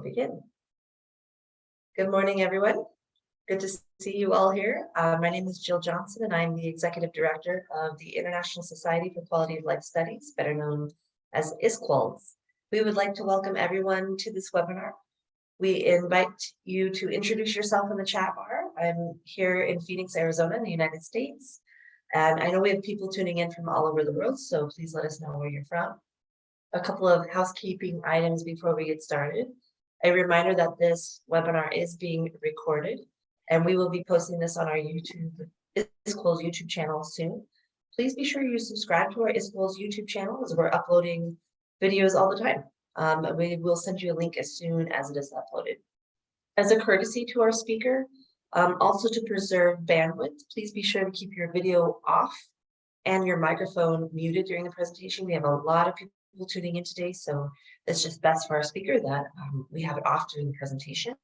will begin. Good morning, everyone. Good to see you all here. My name is Jill Johnson, and I'm the Executive Director of the International Society for Quality of Life Studies, better known as ISQOLS. We would like to welcome everyone to this webinar. We invite you to introduce yourself in the chat bar. I'm here in Phoenix, Arizona, in the United States. And I know we have people tuning in from all over the world, so please let us know where you're from. A couple of housekeeping items before we get started. A reminder that this webinar is being recorded, and we will be posting this on our ISQOLS YouTube channel soon. Please be sure you subscribe to our ISQOLS YouTube channel, as we're uploading videos all the time. We will send you a link as soon as it is uploaded. As a courtesy to our speaker, also to preserve bandwidth, please be sure to keep your video off and your microphone muted during the presentation. We have a lot of people tuning in today, so it's just best for our speaker that we have it off during the presentation.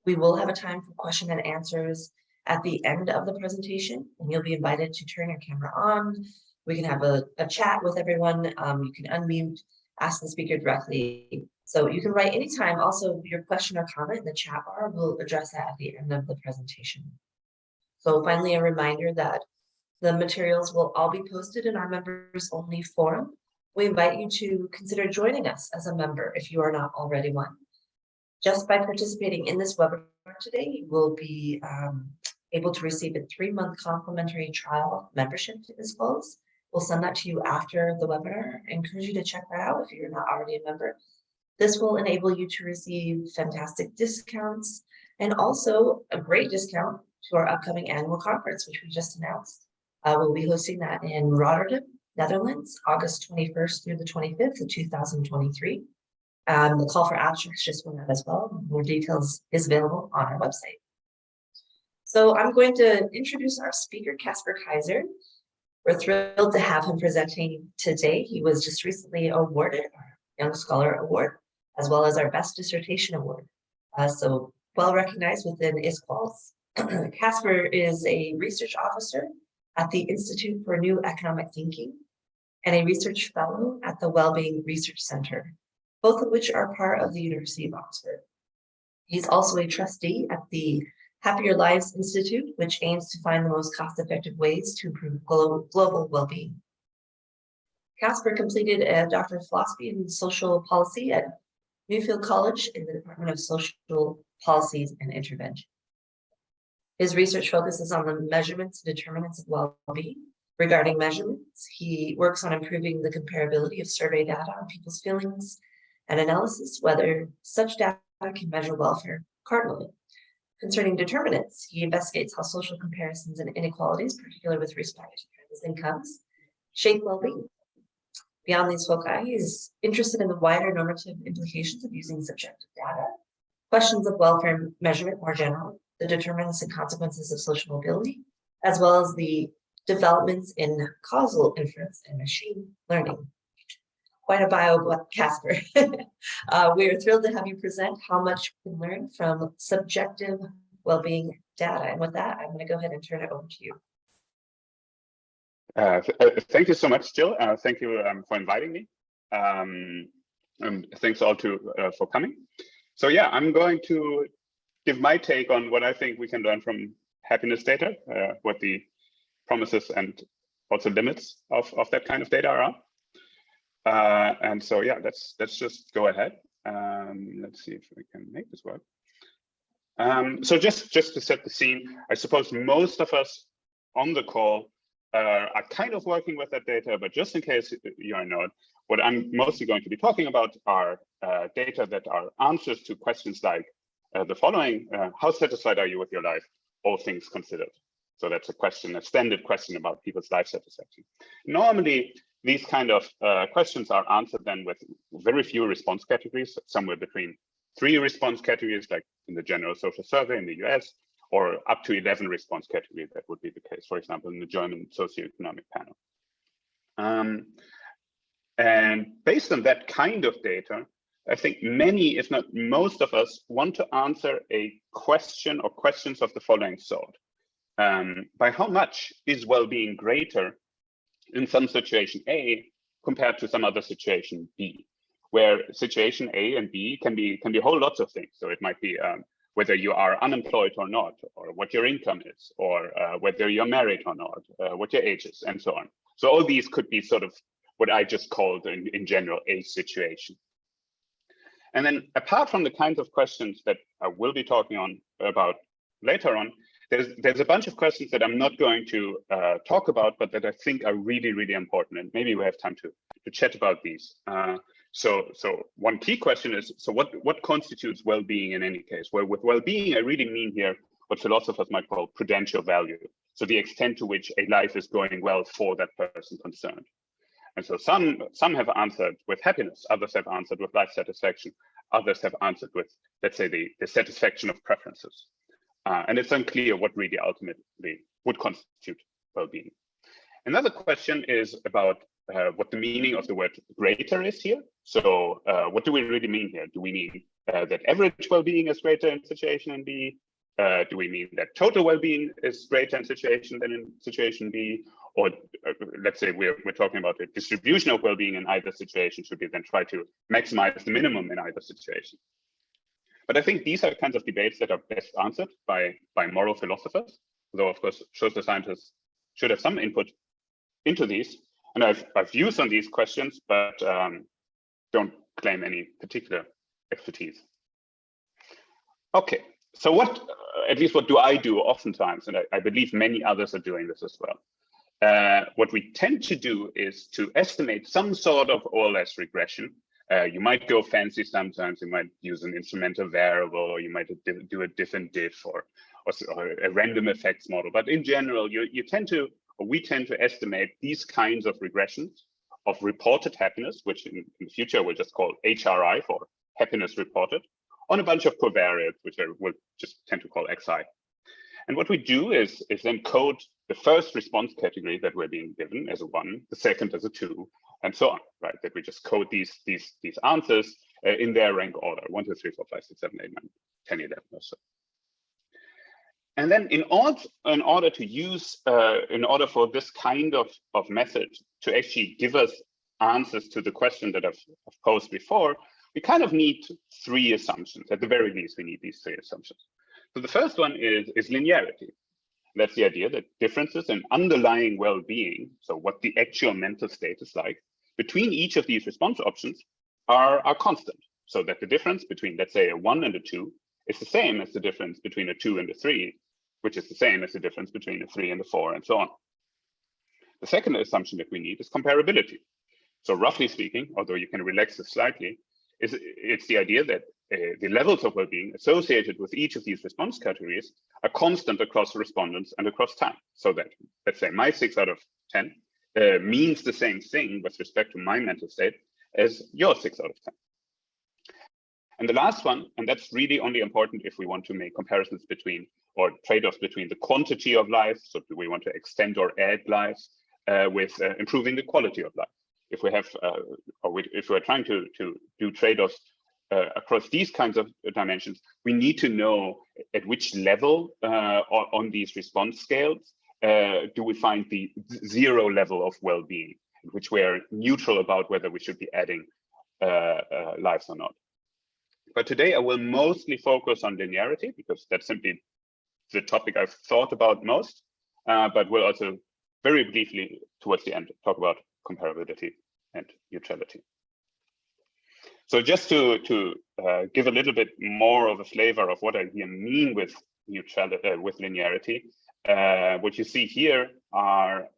We will have a time for question and answers at the end of the presentation, and you'll be invited to turn your camera on. We can have a chat with everyone. You can unmute, ask the speaker directly. So you can write anytime. Also, your question or comment in the chat bar, we'll address that at the end of the presentation. So finally, a reminder that the materials will all be posted in our members only forum. We invite you to consider joining us as a member if you are not already one. Just by participating in this webinar today, you will be able to receive a 3-month complimentary trial membership to ISQOLS. We'll send that to you after the webinar. I encourage you to check that out if you're not already a member. This will enable you to receive fantastic discounts and also a great discount to our upcoming annual conference, which we just announced. We'll be hosting that in Rotterdam, Netherlands, August 21st through the 25th of 2023. The call for abstracts just went out as well. More details is available on our website. So I'm going to introduce our speaker, Caspar Kaiser. We're thrilled to have him presenting today. He was just recently awarded our Young Scholar Award, as well as our Best Dissertation Award. So well recognized within ISQOLS. Caspar is a research officer at the Institute for New Economic Thinking and a research fellow at the Wellbeing Research Center, both of which are part of the University of Oxford. He's also a trustee at the Happier Lives Institute, which aims to find the most cost-effective ways to improve global well-being. Caspar completed a Doctor of Philosophy in Social Policy at Newfield College in the Department of Social Policies and Intervention. His research focuses on the measurements and determinants of well-being. Regarding measurements, he works on improving the comparability of survey data on people's feelings and analysis, whether such data can measure welfare cardinally. Concerning determinants, he investigates how social comparisons and inequalities, particularly with respect to incomes, shape well-being. Beyond these foci, he is interested in the wider normative implications of using subjective data, questions of welfare measurement more generally, the determinants and consequences of social mobility, as well as the developments in causal inference and machine learning. Quite a bio, Caspar. We are thrilled to have you present how much we can learn from subjective well-being data. And with that, I'm going to go ahead and turn it over to you. Thank you so much, Jill. Thank you for inviting me. And thanks all for coming. So yeah, I'm going to give my take on what I think we can learn from happiness data, what the promises and also limits of that kind of data are. And so yeah, let's just go ahead. Let's see if we can make this work. So just to set the scene, I suppose most of us on the call are kind of working with that data, but just in case you are not, what I'm mostly going to be talking about are data that are answers to questions like the following: how satisfied are you with your life, all things considered? So that's a question, a standard question about people's life satisfaction. Normally, these kind of questions are answered then with very few response categories, somewhere between 3 response categories, like in the General Social Survey in the US, or up to 11 response categories. That would be the case, for example, in the German socio-economic panel. And based on that kind of data, I think many, if not most of us, want to answer a question or questions of the following sort. By how much is well-being greater in some situation A compared to some other situation B, where situation A and B can be whole lots of things. So it might be whether you are unemployed or not, or what your income is, or whether you're married or not, what your age is, and so on. So all these could be sort of what I just called in general a situation. And then apart from the kinds of questions that I will be talking about later on, there's a bunch of questions that I'm not going to talk about, but that I think are really, really important. And maybe we have time to chat about these. So one key question is, so what constitutes well-being in any case? Well, with well-being, I really mean here what philosophers might call prudential value. So the extent to which a life is going well for that person concerned. And so some have answered with happiness, others have answered with life satisfaction, others have answered with, let's say, the satisfaction of preferences. And it's unclear what really ultimately would constitute well-being. Another question is about what the meaning of the word greater is here. So what do we really mean here? Do we mean that average well-being is greater in situation B? Do we mean that total well-being is greater in situation than in situation B? Or let's say we're talking about a distribution of well-being in either situation. Should we then try to maximize the minimum in either situation? But I think these are kinds of debates that are best answered by moral philosophers, though of course social scientists should have some input into these. And I've views on these questions, but don't claim any particular expertise. Okay, so what do I do oftentimes, and I believe many others are doing this as well. What we tend to do is to estimate some sort of or less regression. You might go fancy sometimes, you might use an instrumental variable, or you might do a different diff or a random effects model. But in general, we tend to estimate these kinds of regressions of reported happiness, which in the future we'll just call HRI for happiness reported, on a bunch of covariates, which I will just tend to call XI. And what we do is then code the first response category that we're being given as a 1, the second as a 2, and so on, right? That we just code these answers in their rank order, 1, 2, 3, 4, 5, 6, 7, 8, 9, 10, 11 or so. And then in order to use, in order for this kind of method to actually give us answers to the question that I've posed before, we kind of need 3 assumptions. At the very least, we need these 3 assumptions. So the first one is linearity. That's the idea that differences in underlying well-being, so what the actual mental state is like, between each of these response options are constant. So that the difference between, let's say, a 1 and a 2 is the same as the difference between a 2 and a 3, which is the same as the difference between a 3 and a 4, and so on. The second assumption that we need is comparability. So roughly speaking, although you can relax this slightly, it's the idea that the levels of well-being associated with each of these response categories are constant across respondents and across time. So that, let's say, my 6 out of 10 means the same thing with respect to my mental state as your 6 out of 10. And the last one, and that's really only important if we want to make comparisons between or trade-offs between the quantity of life, so do we want to extend or add lives with improving the quality of life. If we have, if we're trying to do trade-offs across these kinds of dimensions, we need to know at which level on these response scales do we find the 0 level of well-being, in which we're neutral about whether we should be adding lives or not. But today I will mostly focus on linearity because that's simply the topic I've thought about most, but we'll also very briefly towards the end talk about comparability and neutrality. So just to give a little bit more of a flavor of what I mean with neutrality, with linearity, what you see here are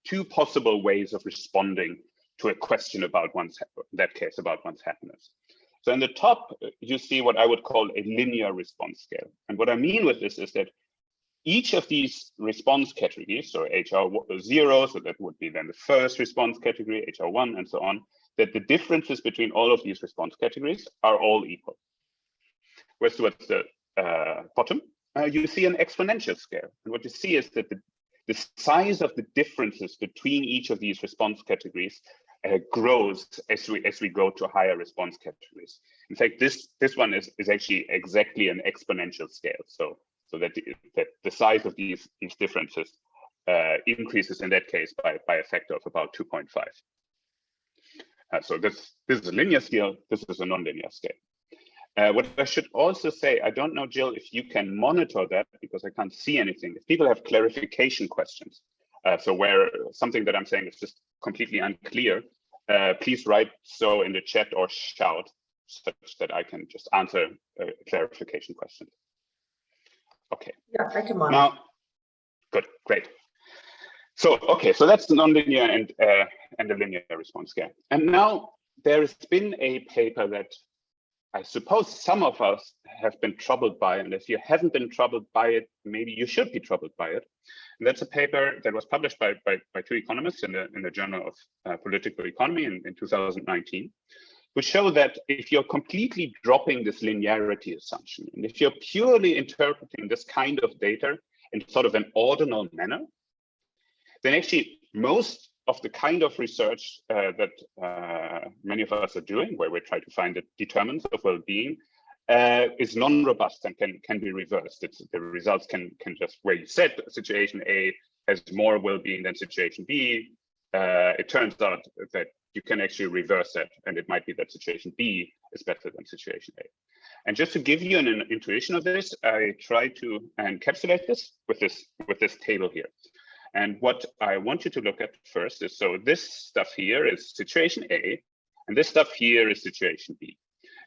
2 possible ways of responding to a question about one's happiness. So in the top, you see what I would call a linear response scale. And what I mean with this is that each of these response categories, so HR0, so that would be then the first response category, HR1, and so on, that the differences between all of these response categories are all equal. Whereas towards the bottom, you see an exponential scale. And what you see is that the size of the differences between each of these response categories grows as we go to higher response categories. In fact, this one is actually exactly an exponential scale. So that the size of these differences increases in that case by a factor of about 2.5. So this is a linear scale, this is a nonlinear scale. What I should also say, I don't know, Jill, if you can monitor that because I can't see anything. If people have clarification questions, so where something that I'm saying is just completely unclear, please write so in the chat or shout such that I can just answer clarification questions. Okay. Yeah, I can monitor. Now, good, great. So, okay, so that's the nonlinear and the linear response scale. And now there has been a paper that I suppose some of us have been troubled by, and if you haven't been troubled by it, maybe you should be troubled by it. And that's a paper that was published by two economists in the Journal of Political Economy in 2019, which show that if you're completely dropping this linearity assumption, and if you're purely interpreting this kind of data in sort of an ordinal manner, then actually most of the kind of research that many of us are doing, where we try to find the determinants of well-being, is non-robust and can be reversed. The results can just, where you said situation A has more well-being than situation B, it turns out that you can actually reverse that, and it might be that situation B is better than situation A. And just to give you an intuition of this, I try to encapsulate this with this table here. And what I want you to look at first is, so this stuff here is situation A, and this stuff here is situation B.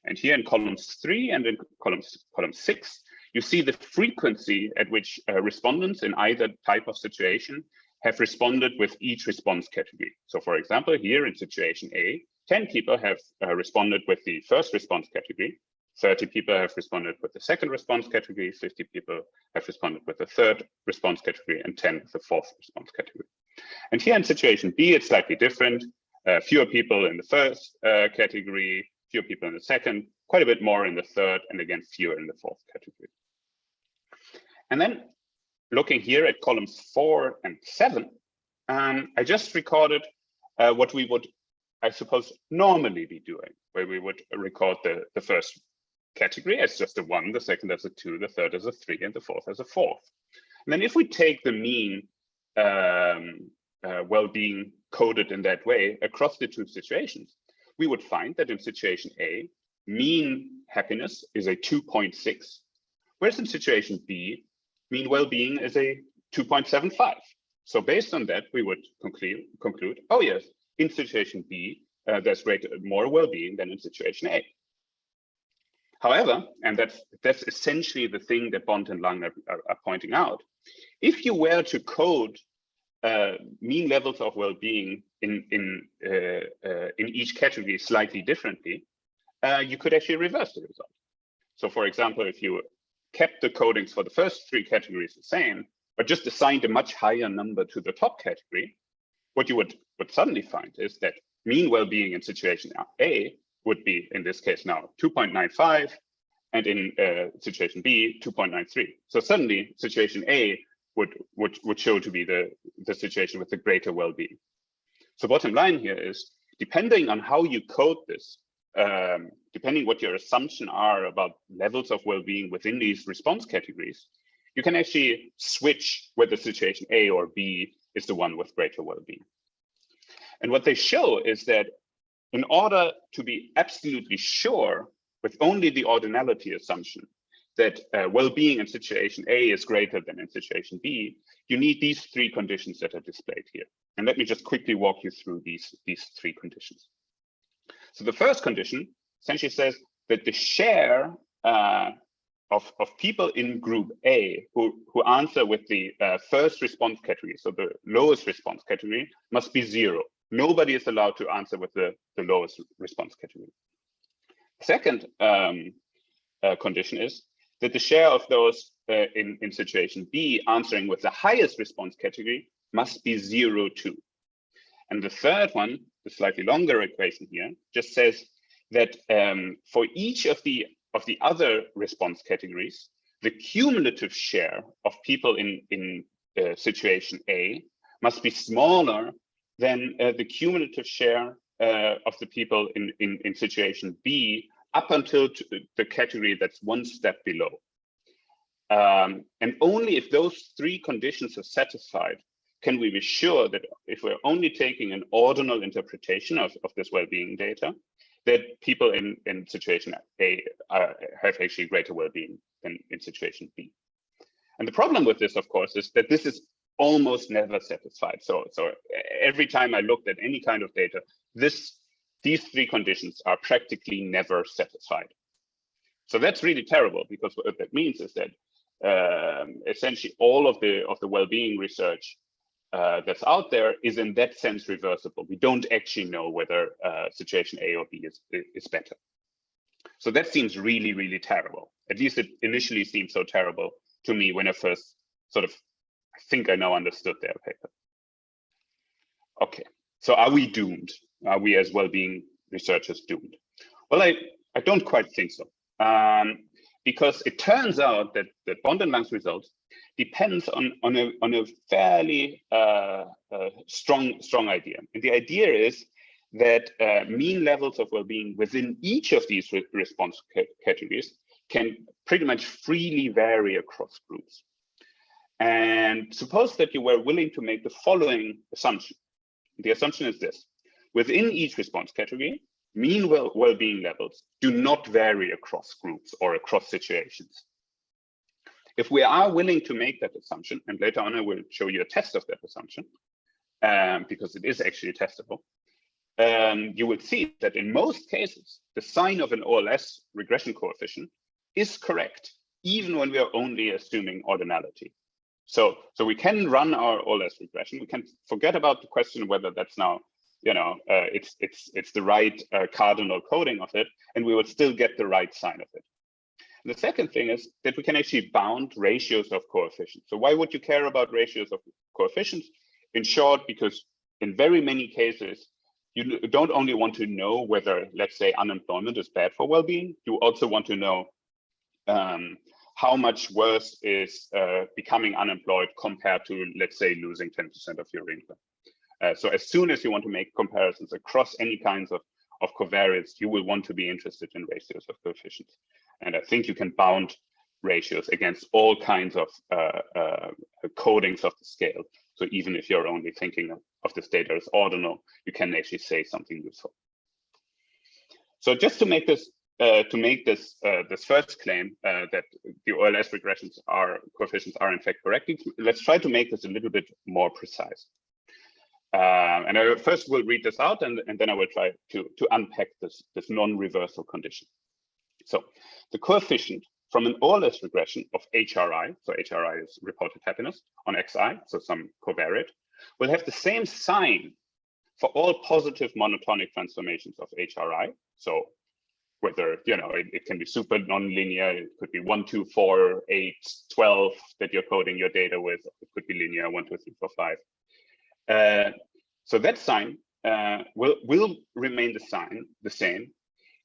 And here in columns 3 and in column 6, you see the frequency at which respondents in either type of situation have responded with each response category. So for example, here in situation A, 10 people have responded with the first response category, 30 people have responded with the second response category, 50 people have responded with the third response category, and 10 with the fourth response category. And here in situation B, it's slightly different. Fewer people in the first category, fewer people in the second, quite a bit more in the third, and again, fewer in the fourth category. And then looking here at columns 4 and 7, I just recorded what we would, I suppose, normally be doing, where we would record the first category as just a 1, the second as a 2, the third as a 3, and the fourth as a 4th. And then if we take the mean well-being coded in that way across the two situations, we would find that in situation A, mean happiness is a 2.6, whereas in situation B, mean well-being is a 2.75. So based on that, we would conclude, oh yes, in situation B, there's more well-being than in situation A. However, and that's essentially the thing that Bond and Lang are pointing out, if you were to code mean levels of well-being in each category slightly differently, you could actually reverse the result. So for example, if you kept the codings for the first 3 categories the same, but just assigned a much higher number to the top category, what you would suddenly find is that mean well-being in situation A would be, in this case now, 2.95, and in situation B, 2.93. So suddenly situation A would show to be the situation with the greater well-being. So bottom line here is, depending on how you code this, depending what your assumption are about levels of well-being within these response categories, you can actually switch whether situation A or B is the one with greater well-being. And what they show is that in order to be absolutely sure with only the ordinality assumption that well-being in situation A is greater than in situation B, you need these 3 conditions that are displayed here. And let me just quickly walk you through these 3 conditions. So the first condition essentially says that the share of people in group A who answer with the first response category, so the lowest response category, must be 0. Nobody is allowed to answer with the lowest response category. Second condition is that the share of those in situation B answering with the highest response category must be 0 too. And the third one, the slightly longer equation here, just says that for each of the other response categories, the cumulative share of people in situation A must be smaller than the cumulative share of the people in situation B up until the category that's 1 step below. And only if those 3 conditions are satisfied can we be sure that if we're only taking an ordinal interpretation of this well-being data, that people in situation A have actually greater well-being than in situation B? And the problem with this, of course, is that this is almost never satisfied. So every time I looked at any kind of data, these three conditions are practically never satisfied. So that's really terrible, because what that means is that essentially all of the well-being research that's out there is in that sense reversible. We don't actually know whether situation A or B is better. So that seems really, really terrible. At least it initially seemed so terrible to me when I first sort of, I think I now understood their paper. Okay, so are we doomed? Are we as well-being researchers doomed? Well, I don't quite think so. Because it turns out that the bond and lungs results depends on a fairly strong idea. And the idea is that mean levels of well-being within each of these response categories can pretty much freely vary across groups. And suppose that you were willing to make the following assumption. The assumption is this: within each response category, mean well-being levels do not vary across groups or across situations. If we are willing to make that assumption, and later on I will show you a test of that assumption, because it is actually testable, you will see that in most cases, the sign of an OLS regression coefficient is correct, even when we are only assuming ordinality. So we can run our OLS regression. We can forget about the question whether that's now, it's the right cardinal coding of it, and we will still get the right sign of it. And the second thing is that we can actually bound ratios of coefficients. So why would you care about ratios of coefficients? In short, because in very many cases, you don't only want to know whether, let's say, unemployment is bad for well-being, you also want to know how much worse is becoming unemployed compared to, let's say, losing 10% of your income. So as soon as you want to make comparisons across any kinds of covariates, you will want to be interested in ratios of coefficients. And I think you can bound ratios against all kinds of codings of the scale. So even if you're only thinking of this data as ordinal, you can actually say something useful. So just to make this this first claim that the OLS regressions coefficients are in fact correct, let's try to make this a little bit more precise. And I first will read this out, and then I will try to unpack this non-reversal condition. So the coefficient from an OLS regression of HRI, so HRI is reported happiness, on XI, so some covariate, will have the same sign for all positive monotonic transformations of HRI. So whether, it can be super nonlinear, it could be 1, 2, 4, 8, 12 that you're coding your data with, it could be linear, 1, 2, 3, 4, 5. So that sign will remain the same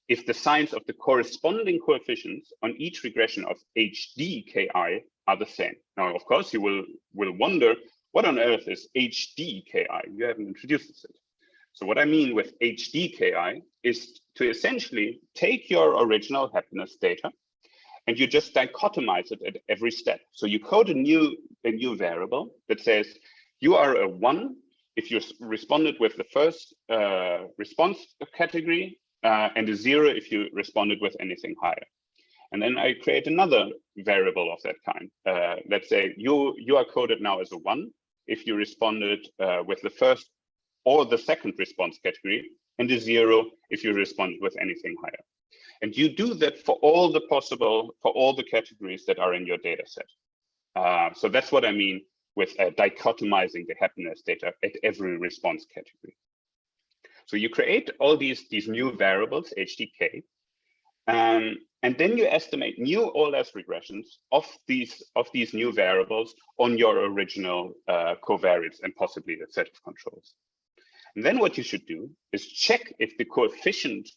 if the signs of the corresponding coefficients on each regression of HDKI are the same. Now, of course, you will wonder, what on earth is HDKI? You haven't introduced this yet. So what I mean with HDKI is to essentially take your original happiness data and you just dichotomize it at every step. So you code a new variable that says you are a 1 if you responded with the first response category, and a 0 if you responded with anything higher. And then I create another variable of that kind. Let's say you are coded now as a 1 if you responded with the first or the second response category, and a 0 if you responded with anything higher. And you do that for all the categories that are in your data set. So that's what I mean with dichotomizing the happiness data at every response category. So you create all these new variables, HDK, and then you estimate new OLS regressions of these new variables on your original covariates and possibly a set of controls. And then what you should do is check if the coefficient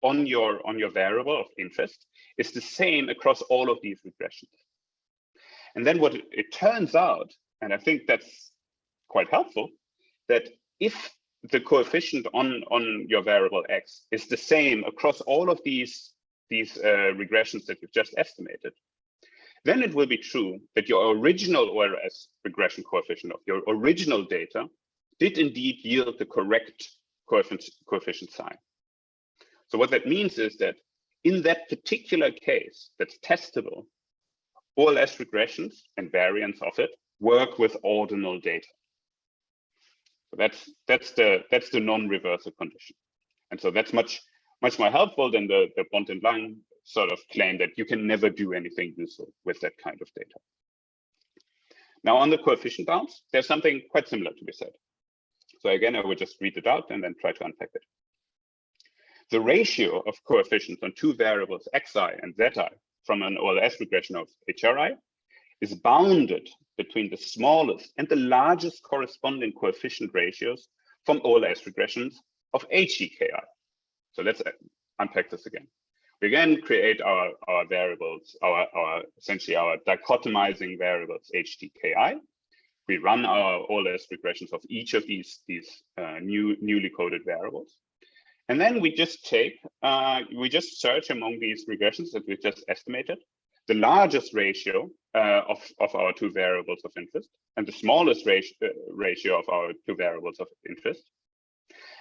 on your variable of interest is the same across all of these regressions. And then what it turns out, and I think that's quite helpful, that if the coefficient on your variable X is the same across all of these regressions that you've just estimated, then it will be true that your original OLS regression coefficient of your original data did indeed yield the correct coefficient sign. So what that means is that in that particular case that's testable, OLS regressions and variants of it work with ordinal data. So that's the non-reversal condition. And so that's much more helpful than the Bont and Lang sort of claim that you can never do anything useful with that kind of data. Now on the coefficient bounds, there's something quite similar to be said. So again, I will just read it out and then try to unpack it. The ratio of coefficients on two variables xi and zi from an OLS regression of HRI is bounded between the smallest and the largest corresponding coefficient ratios from OLS regressions of HEKI. So let's unpack this again. We again create our variables, essentially our dichotomizing variables HTKI. We run our OLS regressions of each of these newly coded variables. And then we just search among these regressions that we just estimated, the largest ratio of our two variables of interest and the smallest ratio of our two variables of interest.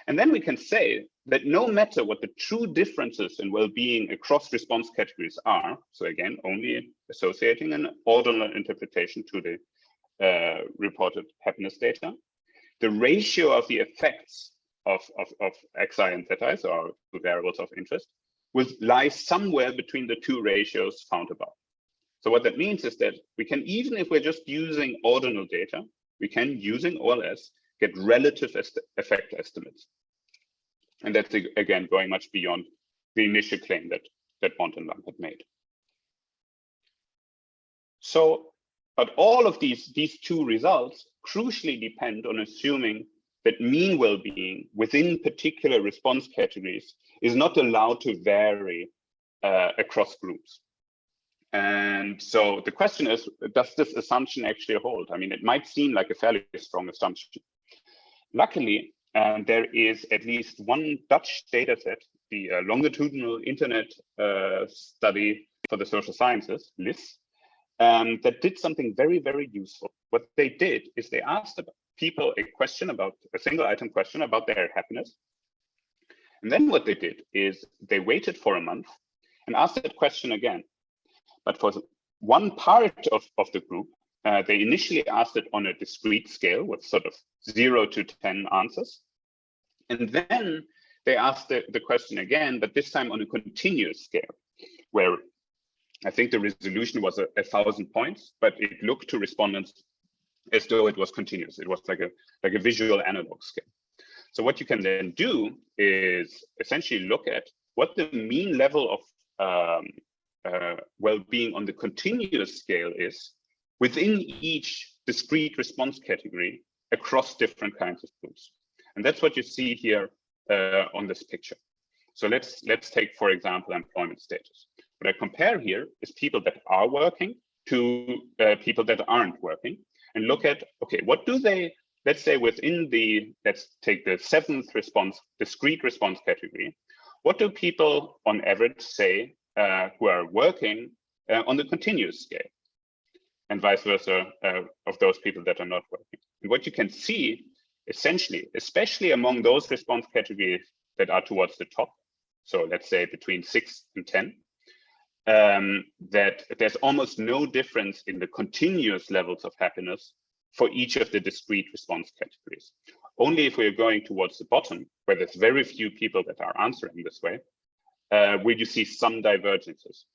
And then we can say that no matter what the true differences in well-being across response categories are, so again, only associating an ordinal interpretation to the reported happiness data, the ratio of the effects of xi and zi, so our two variables of interest, will lie somewhere between the two ratios found above. So what that means is that we can, even if we're just using ordinal data, we can, using OLS, get relative effect estimates. And that's, again, going much beyond the initial claim that Bont and Lang had made. So, but all of these two results crucially depend on assuming that mean well-being within particular response categories is not allowed to vary across groups. And so the question is, does this assumption actually hold? I mean, it might seem like a fairly strong assumption. Luckily, there is at least one Dutch data set, the longitudinal internet study for the social sciences, LIS, that did something very, very useful. What they did is they asked people a single item question about their happiness. And then what they did is they waited for a month and asked that question again. But for one part of the group, they initially asked it on a discrete scale with sort of 0 to 10 answers. And then they asked the question again, but this time on a continuous scale, where I think the resolution was 1,000 points, but it looked to respondents as though it was continuous. It was like a visual analog scale. So what you can then do is essentially look at what the mean level of well-being on the continuous scale is within each discrete response category across different kinds of groups. And that's what you see here on this picture. So let's take, for example, employment status. What I compare here is people that are working to people that aren't working, and look at, okay, what do they, let's say within let's take the 7th discrete response category, what do people on average say who are working on the continuous scale, and vice versa of those people that are not working. And what you can see, essentially, especially among those response categories that are towards the top, so let's say between 6 and 10, that there's almost no difference in the continuous levels of happiness for each of the discrete response categories. Only if we're going towards the bottom, where there's very few people that are answering this way, will you see some divergences.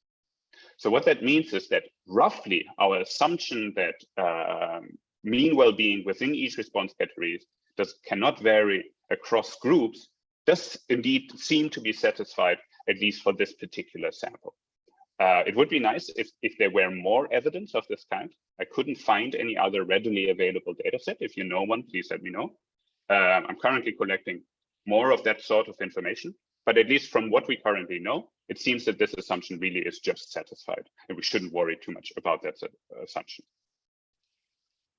So what that means is that roughly our assumption that mean well-being within each response category cannot vary across groups does indeed seem to be satisfied, at least for this particular sample. It would be nice if there were more evidence of this kind. I couldn't find any other readily available data set. If you know one, please let me know. I'm currently collecting more of that sort of information, but at least from what we currently know, it seems that this assumption really is just satisfied, and we shouldn't worry too much about that assumption.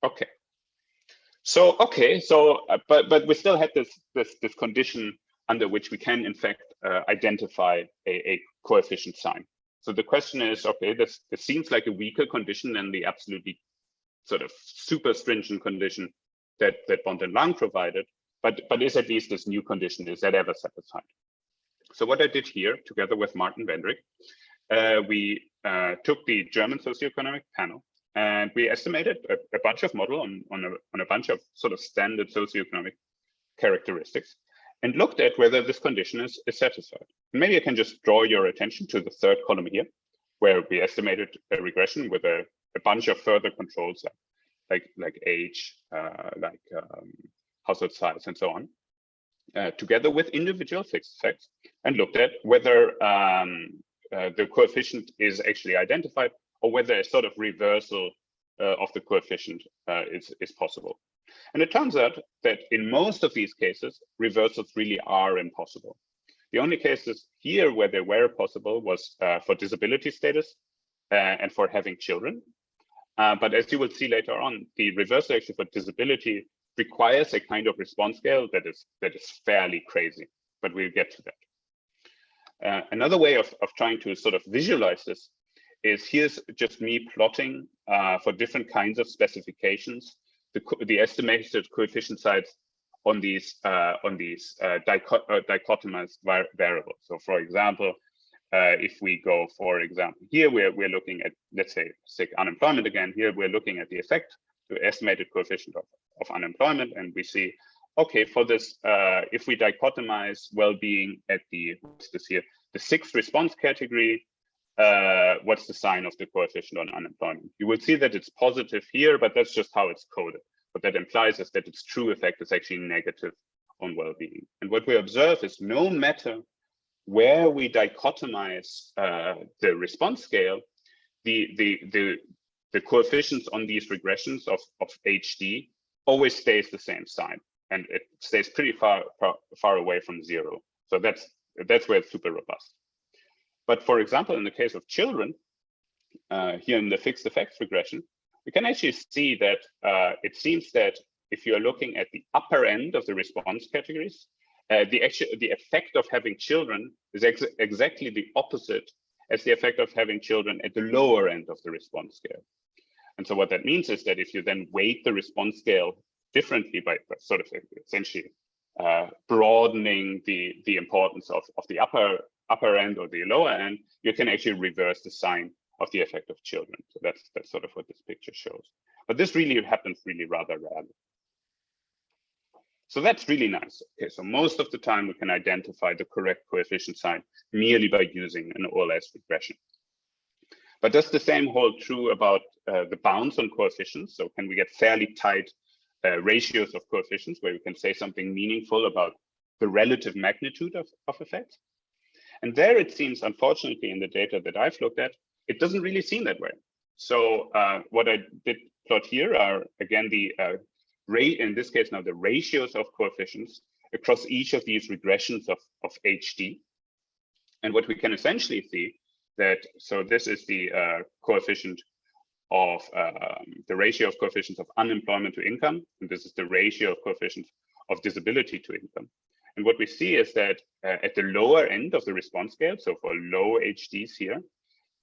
Okay. So but we still had this condition under which we can in fact identify a coefficient sign. So the question is, okay, this seems like a weaker condition than the absolutely sort of super stringent condition that Bond and Lang provided, but is at least this new condition, is that ever satisfied? So what I did here, together with Martin Wendrick, we took the German socio-economic panel, and we estimated a bunch of model on a bunch of sort of standard socioeconomic characteristics, and looked at whether this condition is satisfied. And maybe I can just draw your attention to the third column here, where we estimated a regression with a bunch of further controls like age, household size, and so on, together with individual fixed effects, and looked at whether the coefficient is actually identified, or whether a sort of reversal of the coefficient is possible. And it turns out that in most of these cases, reversals really are impossible. The only cases here where they were possible was for disability status and for having children. But as you will see later on, the reversal actually for disability requires a kind of response scale that is fairly crazy, but we'll get to that. Another way of trying to sort of visualize this is, here's just me plotting for different kinds of specifications the estimated coefficient size on these dichotomized variables. So for example, if we go, for example, here we're looking at, let's say, unemployment again. Here we're looking at the effect, the estimated coefficient of unemployment, and we see, okay, for this, if we dichotomize well-being at the, what's this here, the 6th response category, what's the sign of the coefficient on unemployment? You will see that it's positive here, but that's just how it's coded. What that implies is that its true effect is actually negative on well-being. And what we observe is, no matter where we dichotomize the response scale, the coefficients on these regressions of HD always stays the same sign, and it stays pretty far away from 0. So that's where it's super robust. But for example, in the case of children, here in the fixed effects regression, we can actually see that it seems that if you're looking at the upper end of the response categories, the effect of having children is exactly the opposite as the effect of having children at the lower end of the response scale. And so what that means is that if you then weight the response scale differently by sort of essentially broadening the importance of the upper end or the lower end, you can actually reverse the sign of the effect of children. So that's sort of what this picture shows. But this really happens rather rarely. So that's really nice. Okay, so most of the time we can identify the correct coefficient sign merely by using an OLS regression. But does the same hold true about the bounds on coefficients? So can we get fairly tight ratios of coefficients where we can say something meaningful about the relative magnitude of effects? And there it seems, unfortunately, in the data that I've looked at, it doesn't really seem that way. So what I did plot here are, again, in this case now, the ratios of coefficients across each of these regressions of HD. And what we can essentially see that, so this is the coefficient of the ratio of coefficients of unemployment to income, and this is the ratio of coefficients of disability to income. And what we see is that at the lower end of the response scale, so for low HDs here,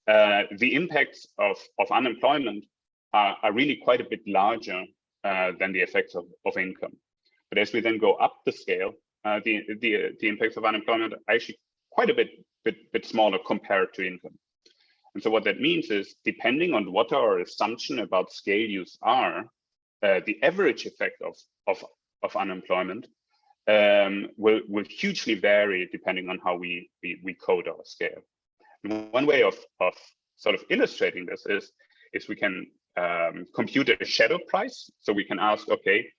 the impacts of unemployment are really quite a bit larger than the effects of income. But as we then go up the scale, the impacts of unemployment are actually quite a bit smaller compared to income. And so what that means is, depending on what our assumption about scale use are, the average effect of unemployment will hugely vary depending on how we code our scale. And one way of sort of illustrating this is we can compute a shadow price. So we can ask, okay,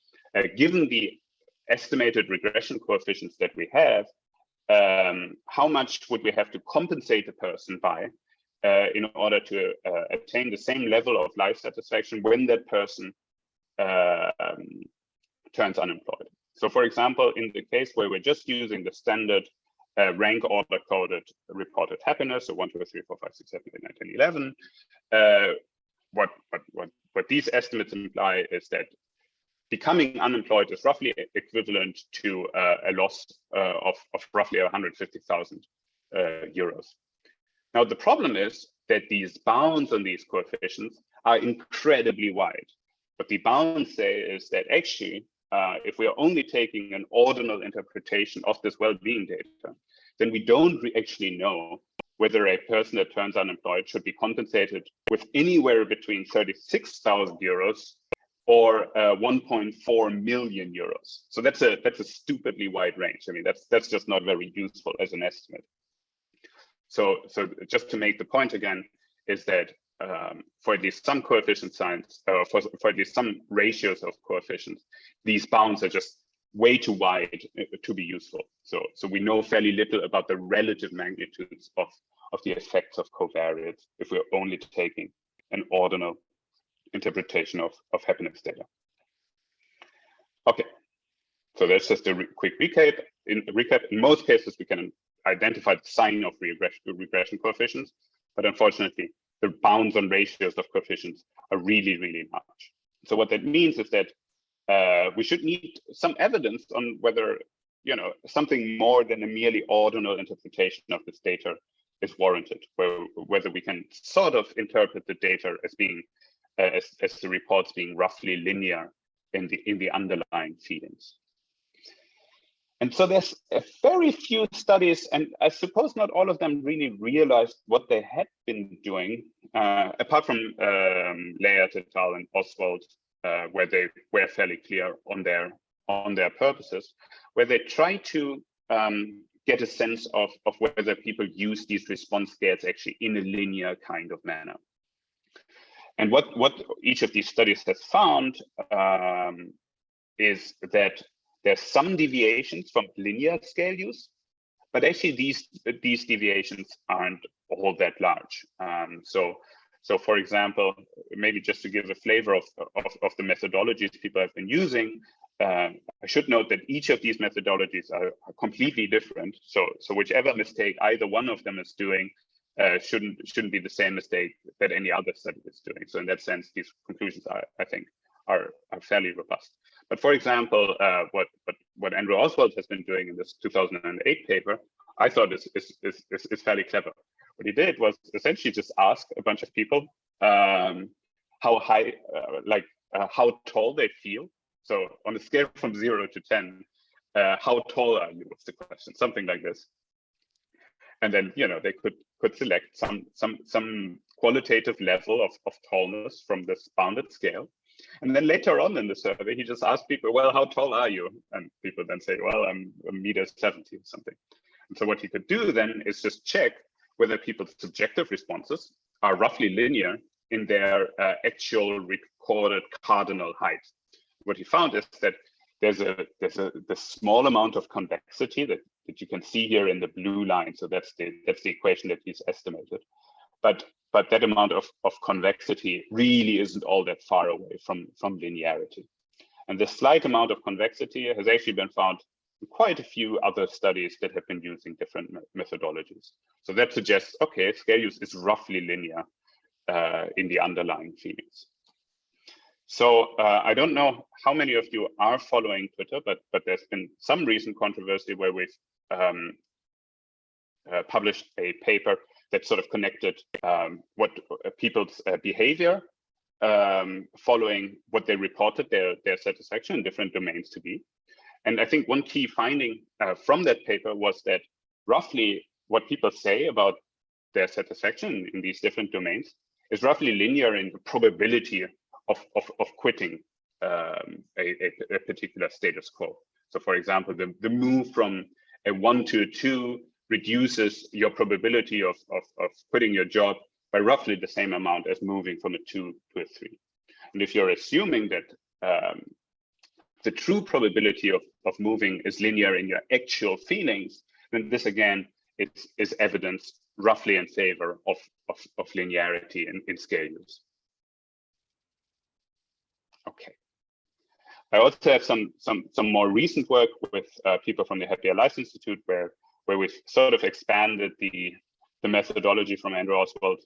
given the estimated regression coefficients that we have, how much would we have to compensate a person by in order to attain the same level of life satisfaction when that person turns unemployed? So for example, in the case where we're just using the standard rank order coded reported happiness, so 1, 2, 3, 4, 5, 6, 7, 8, 9, 10, 11, what these estimates imply is that becoming unemployed is roughly equivalent to a loss of roughly 150,000 euros. Now, the problem is that these bounds on these coefficients are incredibly wide. What the bounds say is that actually, if we are only taking an ordinal interpretation of this well-being data, then we don't actually know whether a person that turns unemployed should be compensated with anywhere between 36,000 euros or 1.4 million euros. So that's a stupidly wide range. I mean, that's just not very useful as an estimate. So just to make the point again, is that for at least some coefficient signs, for at least some ratios of coefficients, these bounds are just way too wide to be useful. So we know fairly little about the relative magnitudes of the effects of covariates if we're only taking an ordinal interpretation of happiness data. Okay, so that's just a quick recap. In most cases, we can identify the sign of regression coefficients, but unfortunately, the bounds on ratios of coefficients are really, really large. So what that means is that we should need some evidence on whether, something more than a merely ordinal interpretation of this data is warranted, whether we can sort of interpret the data as being, as the reports being roughly linear in the underlying feelings. And so there's a very few studies, and I suppose not all of them really realized what they had been doing, apart from Layard et al. And Oswald, where they were fairly clear on their purposes, where they try to get a sense of whether people use these response scales actually in a linear kind of manner. And what each of these studies has found is that there's some deviations from linear scale use, but actually these deviations aren't all that large. So for example, maybe just to give a flavor of the methodologies people have been using, I should note that each of these methodologies are completely different. So whichever mistake either one of them is doing shouldn't be the same mistake that any other study is doing. So in that sense, these conclusions I think are fairly robust. But for example, what Andrew Oswald has been doing in this 2008 paper, I thought is fairly clever. What he did was essentially just ask a bunch of people how high, how tall they feel. So on a scale from 0 to 10, how tall are you? Was the question, something like this. And then they could select some qualitative level of tallness from this bounded scale. And then later on in the survey, he just asked people, well, how tall are you? And people then say, well, I'm 1.70 m or something. And so what he could do then is just check whether people's subjective responses are roughly linear in their actual recorded cardinal height. What he found is that there's the small amount of convexity that you can see here in the blue line. So that's the equation that he's estimated. But that amount of convexity really isn't all that far away from linearity. And the slight amount of convexity has actually been found in quite a few other studies that have been using different methodologies. So that suggests, okay, scale use is roughly linear in the underlying feelings. So I don't know how many of you are following Twitter, but there's been some recent controversy where we've published a paper that sort of connected what people's behavior following what they reported their satisfaction in different domains to be. And I think one key finding from that paper was that roughly what people say about their satisfaction in these different domains is roughly linear in the probability of quitting a particular status quo. So for example, the move from a 1 to a 2 reduces your probability of quitting your job by roughly the same amount as moving from a 2 to a 3. And if you're assuming that the true probability of moving is linear in your actual feelings, then this again is evidence roughly in favor of linearity in scale use. Okay. I also have some more recent work with people from the Happier Lives Institute, where we've sort of expanded the methodology from Andrew Oswald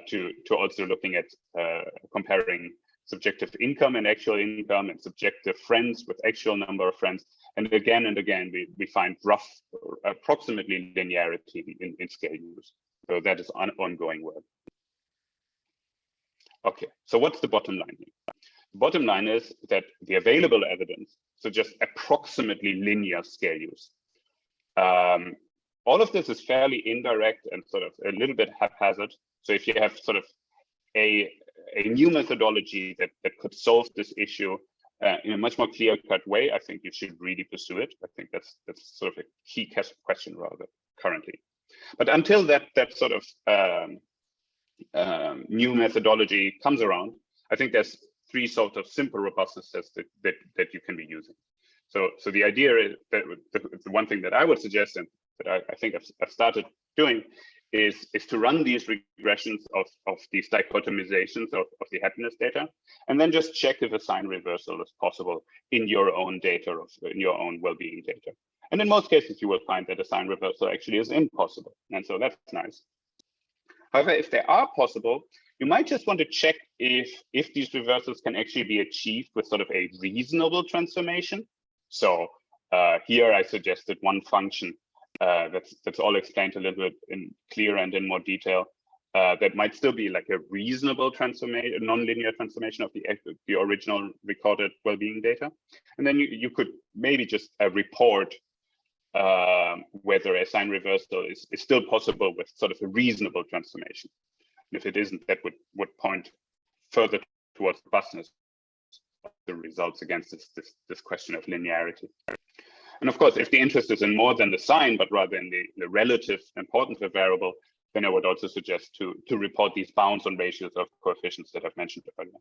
to also looking at comparing subjective income and actual income and subjective friends with actual number of friends. And again, we find approximately linearity in scale use. So that is ongoing work. Okay, so what's the bottom line here? The bottom line is that the available evidence suggests approximately linear scale use. All of this is fairly indirect and sort of a little bit haphazard. So if you have sort of a new methodology that could solve this issue in a much more clear-cut way, I think you should really pursue it. I think that's sort of a key question rather currently. But until that sort of new methodology comes around, I think there's three sort of simple robustness tests that you can be using. So the idea is that the one thing that I would suggest, and that I think I've started doing, is to run these regressions of these dichotomizations of the happiness data, and then just check if a sign reversal is possible in your own data, in your own well-being data. And in most cases, you will find that a sign reversal actually is impossible. And so that's nice. However, if they are possible, you might just want to check if these reversals can actually be achieved with sort of a reasonable transformation. So here I suggested one function that's all explained a little bit in clear and in more detail. That might still be like a reasonable transformation, non-linear transformation of the original recorded well-being data. And then you could maybe just report whether a sign reversal is still possible with sort of a reasonable transformation. And if it isn't, that would point further towards robustness of the results against this question of linearity. And of course, if the interest is in more than the sign, but rather in the relative importance of a variable, then I would also suggest to report these bounds on ratios of coefficients that I've mentioned earlier.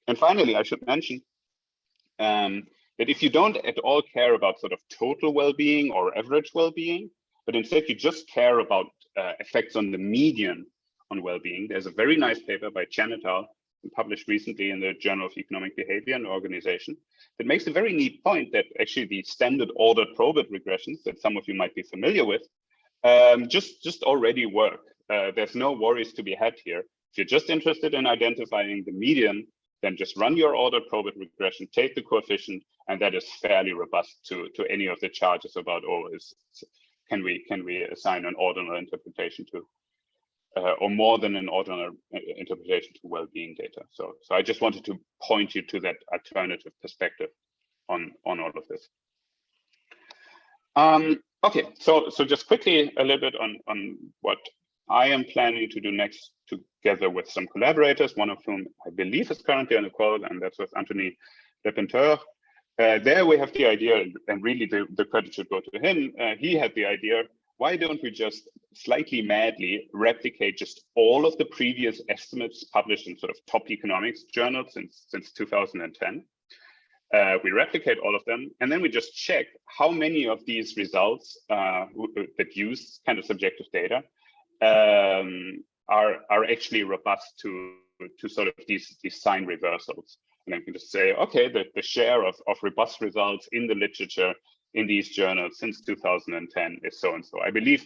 And finally, I should mention that if you don't at all care about sort of total well-being or average well-being, but instead you just care about effects on the median on well-being, there's a very nice paper by Chen et al. Published recently in the Journal of Economic Behavior and Organization that makes a very neat point that actually the standard ordered probit regressions that some of you might be familiar with just already work. There's no worries to be had here. If you're just interested in identifying the median, then just run your ordered probit regression, take the coefficient, and that is fairly robust to any of the charges about, oh, can we assign an ordinal interpretation to or more than an ordinal interpretation to well-being data. So I just wanted to point you to that alternative perspective on all of this. Okay, so just quickly a little bit on what I am planning to do next together with some collaborators, one of whom I believe is currently on the call, and that's with Anthony Lepenteur. There we have the idea, and really the credit should go to him. He had the idea, why don't we just slightly madly replicate just all of the previous estimates published in sort of top economics journals since 2010? We replicate all of them, and then we just check how many of these results that use kind of subjective data are actually robust to sort of these sign reversals. And then we can just say, okay, the share of robust results in the literature in these journals since 2010 is so and so. I believe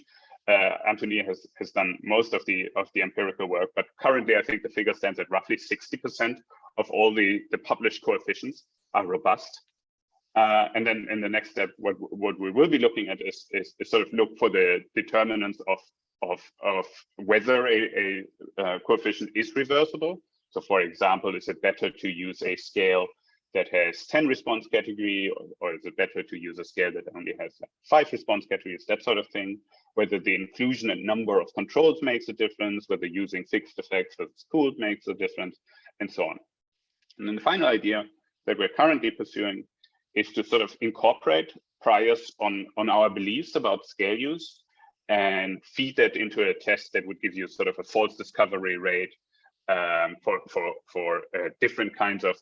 Anthony has done most of the empirical work, but currently I think the figure stands at roughly 60% of all the published coefficients are robust. And then in the next step, what we will be looking at is sort of look for the determinants of whether a coefficient is reversible. So for example, is it better to use a scale that has 10 response category, or is it better to use a scale that only has 5 response categories, that sort of thing, whether the inclusion and number of controls makes a difference, whether using fixed effects versus pooled makes a difference, and so on. And then the final idea that we're currently pursuing is to sort of incorporate priors on our beliefs about scale use and feed that into a test that would give you sort of a false discovery rate for different kinds of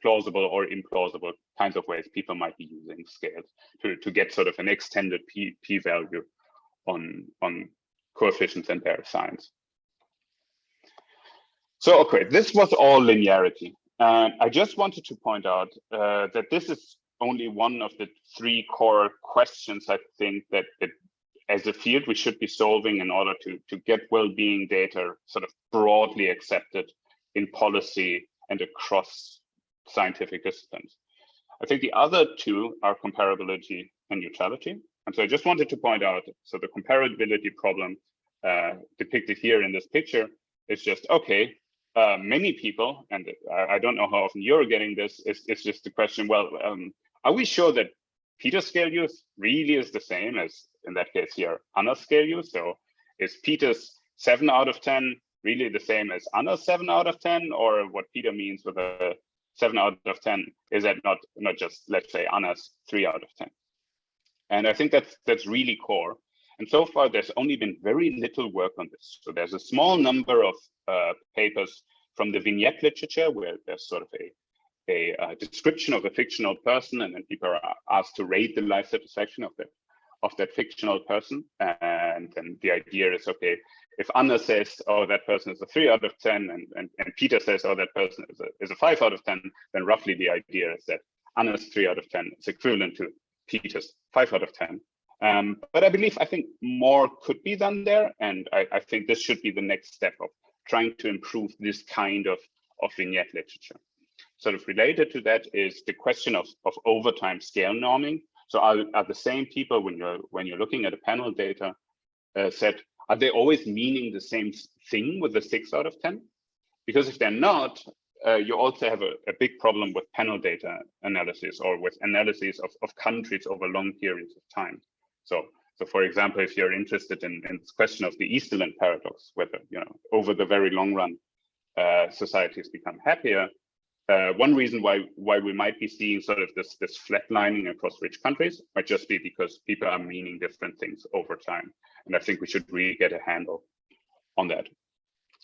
plausible or implausible kinds of ways people might be using scales to get sort of an extended p-value on coefficients and their signs. So, okay, this was all linearity. I just wanted to point out that this is only one of the 3 core questions I think that as a field we should be solving in order to get well-being data sort of broadly accepted in policy and across scientific disciplines. I think the other 2 are comparability and neutrality. And so I just wanted to point out, so the comparability problem depicted here in this picture is just, okay, many people, and I don't know how often you're getting this, it's just the question, well, are we sure that Peter's scale use really is the same as, in that case here, Anna's scale use? So is Peter's 7 out of 10 really the same as Anna's 7 out of 10? Or what Peter means with a 7 out of 10, is that not just, let's say, Anna's 3 out of 10? And I think that's really core. And so far, there's only been very little work on this. So there's a small number of papers from the vignette literature where there's sort of a description of a fictional person, and then people are asked to rate the life satisfaction of that fictional person. And then the idea is, okay, if Anna says, oh, that person is a 3 out of 10, and Peter says, oh, that person is a 5 out of 10, then roughly the idea is that Anna's 3 out of 10 is equivalent to Peter's 5 out of 10. But I think more could be done there. And I think this should be the next step of trying to improve this kind of vignette literature. Sort of related to that is the question of overtime scale norming. So are the same people, when you're looking at a panel data set, are they always meaning the same thing with the 6 out of 10? Because if they're not, you also have a big problem with panel data analysis, or with analysis of countries over long periods of time. So for example, if you're interested in this question of the Easterland paradox, whether, over the very long run, societies become happier, one reason why we might be seeing sort of this flatlining across rich countries might just be because people are meaning different things over time. And I think we should really get a handle on that.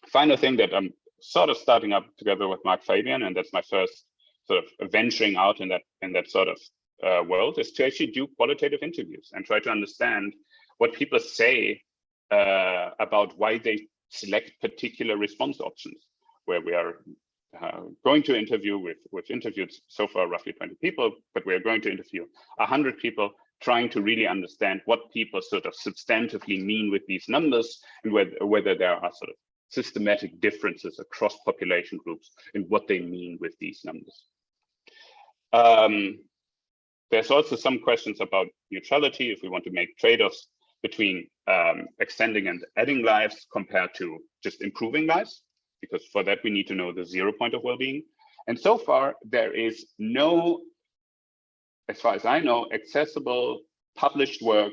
Final thing that I'm sort of starting up together with Mark Fabian, and that's my first sort of venturing out in that sort of world, is to actually do qualitative interviews and try to understand what people say about why they select particular response options, where we are going to interview, we've interviewed so far roughly 20 people, but we are going to interview 100 people, trying to really understand what people sort of substantively mean with these numbers, and whether there are sort of systematic differences across population groups in what they mean with these numbers. There's also some questions about neutrality, if we want to make trade-offs between extending and adding lives compared to just improving lives, because for that we need to know the 0 point of well-being. And so far, there is no, as far as I know, accessible published work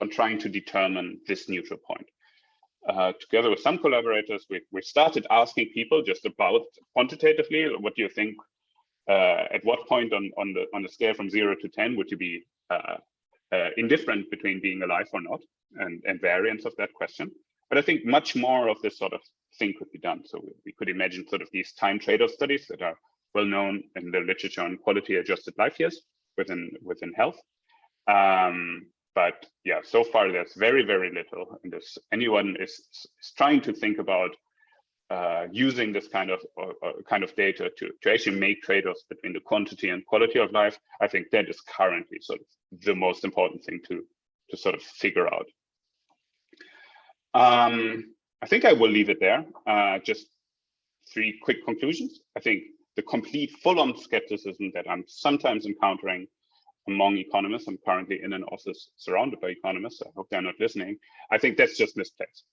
on trying to determine this neutral point. Together with some collaborators, we started asking people just about quantitatively, what do you think, at what point on the scale from 0 to 10 would you be indifferent between being alive or not, and variants of that question. But I think much more of this sort of thing could be done. So we could imagine sort of these time trade-off studies that are well known in the literature on quality adjusted life years within health. But yeah, so far there's very, very little. And if anyone is trying to think about using this kind of data to actually make trade-offs between the quantity and quality of life, I think that is currently sort of the most important thing to sort of figure out. I think I will leave it there. Just 3 quick conclusions. I think the complete full-on skepticism that I'm sometimes encountering among economists, I'm currently in an office surrounded by economists, I hope they're not listening, I think that's just misplaced.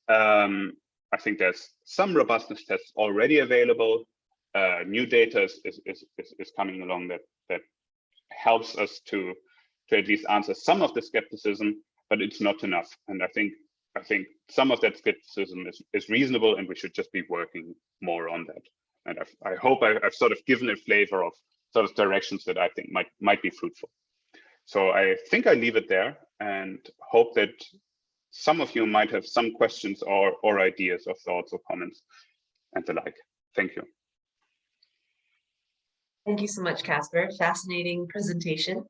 I think there's some robustness tests already available. New data is coming along that helps us to at least answer some of the skepticism, but it's not enough. And I think some of that skepticism is reasonable, and we should just be working more on that. And I hope I've sort of given a flavor of sort of directions that I think might be fruitful. So I think I leave it there, and hope that some of you might have some questions or ideas or thoughts or comments and the like. Thank you. Thank you so much, Caspar. Fascinating presentation.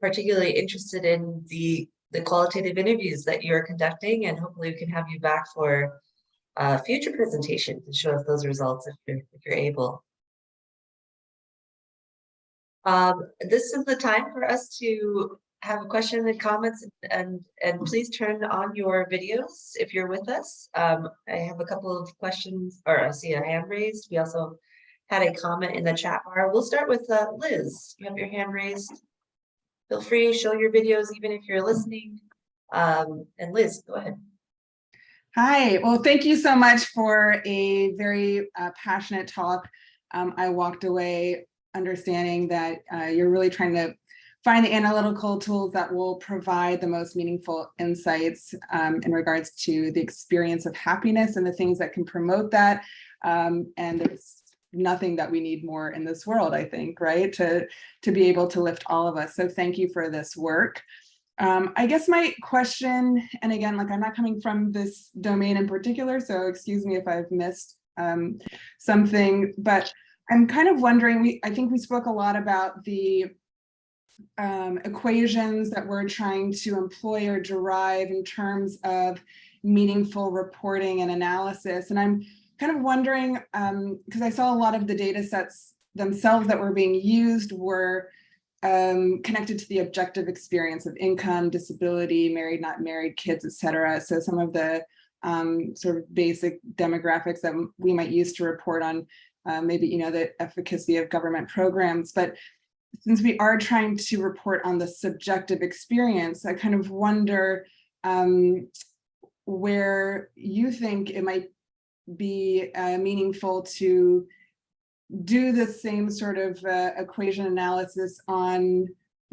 Particularly interested in the qualitative interviews that you're conducting, and hopefully we can have you back for future presentations to show us those results if you're able. This is the time for us to have questions and comments, and please turn on your videos if you're with us. I have a couple of questions, or I see a hand raised. We also had a comment in the chat bar. We'll start with Liz. You have your hand raised. Feel free to show your videos even if you're listening. And Liz, go ahead. Hi, well, thank you so much for a very passionate talk. I walked away understanding that you're really trying to find the analytical tools that will provide the most meaningful insights in regards to the experience of happiness and the things that can promote that. And there's nothing that we need more in this world, I think, right? To be able to lift all of us. So thank you for this work. I guess my question, and again, like I'm not coming from this domain in particular, so excuse me if I've missed something, but I'm kind of wondering, I think we spoke a lot about the equations that we're trying to employ or derive in terms of meaningful reporting and analysis. And I'm kind of wondering, because I saw a lot of the data sets themselves that were being used were connected to the objective experience of income, disability, married, not married, kids, etc. So some of the sort of basic demographics that we might use to report on maybe, the efficacy of government programs. But since we are trying to report on the subjective experience, I kind of wonder where you think it might be meaningful to do the same sort of equation analysis on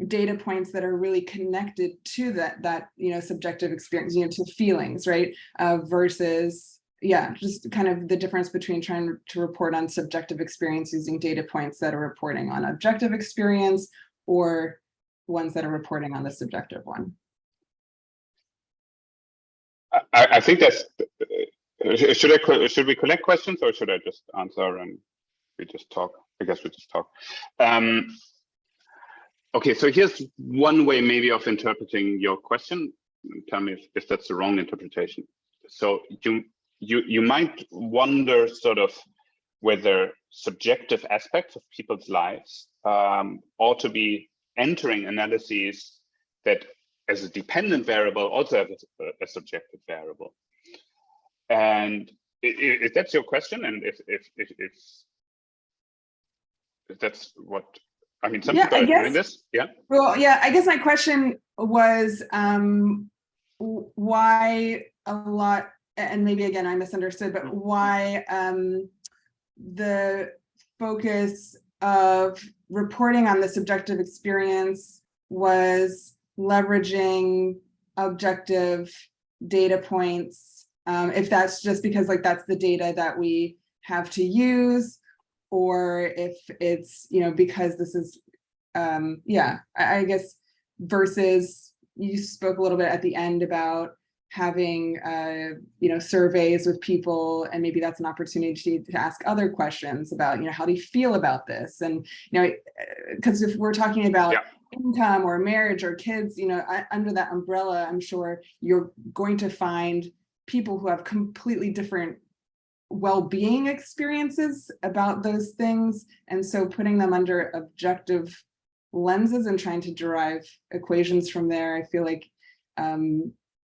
data points that are really connected to that subjective experience, to feelings, right? Versus, just kind of the difference between trying to report on subjective experience using data points that are reporting on objective experience or ones that are reporting on the subjective one. I think that's, should we collect questions or should I just answer and we just talk? I guess we just talk. Okay, so here's one way maybe of interpreting your question. Tell me if that's the wrong interpretation. So you might wonder sort of whether subjective aspects of people's lives ought to be entering analyses that as a dependent variable also have a subjective variable. And if that's your question, and if that's what, I mean, some people are doing this, yeah? Well, I guess my question was why a lot, and maybe again, I misunderstood, but why the focus of reporting on the subjective experience was leveraging objective data points, if that's just because that's the data that we have to use, or if it's, because this is, I guess, versus you spoke a little bit at the end about having, surveys with people, and maybe that's an opportunity to ask other questions about, how do you feel about this? And, because if we're talking about income or marriage or kids, under that umbrella, I'm sure you're going to find people who have completely different well-being experiences about those things, and so putting them under objective lenses and trying to derive equations from there, I feel like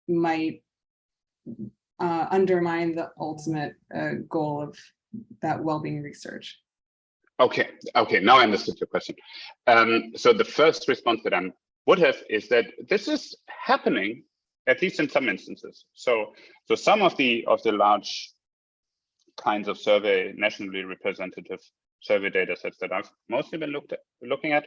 might undermine the ultimate goal of that well-being research. Okay, now I understood your question. So the first response that I would have is that this is happening, at least in some instances. So some of the large kinds of survey, nationally representative survey data sets that I've mostly been looking at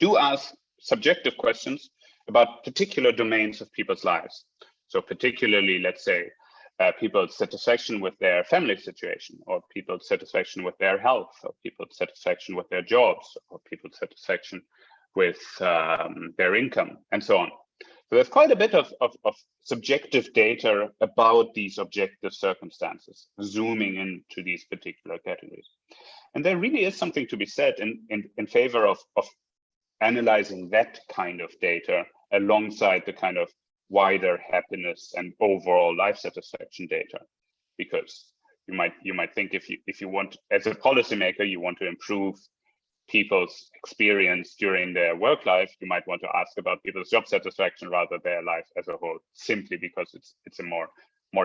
do ask subjective questions about particular domains of people's lives. So particularly, let's say, people's satisfaction with their family situation, or people's satisfaction with their health, or people's satisfaction with their jobs, or people's satisfaction with their income, and so on. So there's quite a bit of subjective data about these objective circumstances, zooming into these particular categories. And there really is something to be said in favor of analyzing that kind of data alongside the kind of wider happiness and overall life satisfaction data, because you might think if you want, as a policymaker, you want to improve people's experience during their work life, you might want to ask about people's job satisfaction rather than their life as a whole, simply because it's a more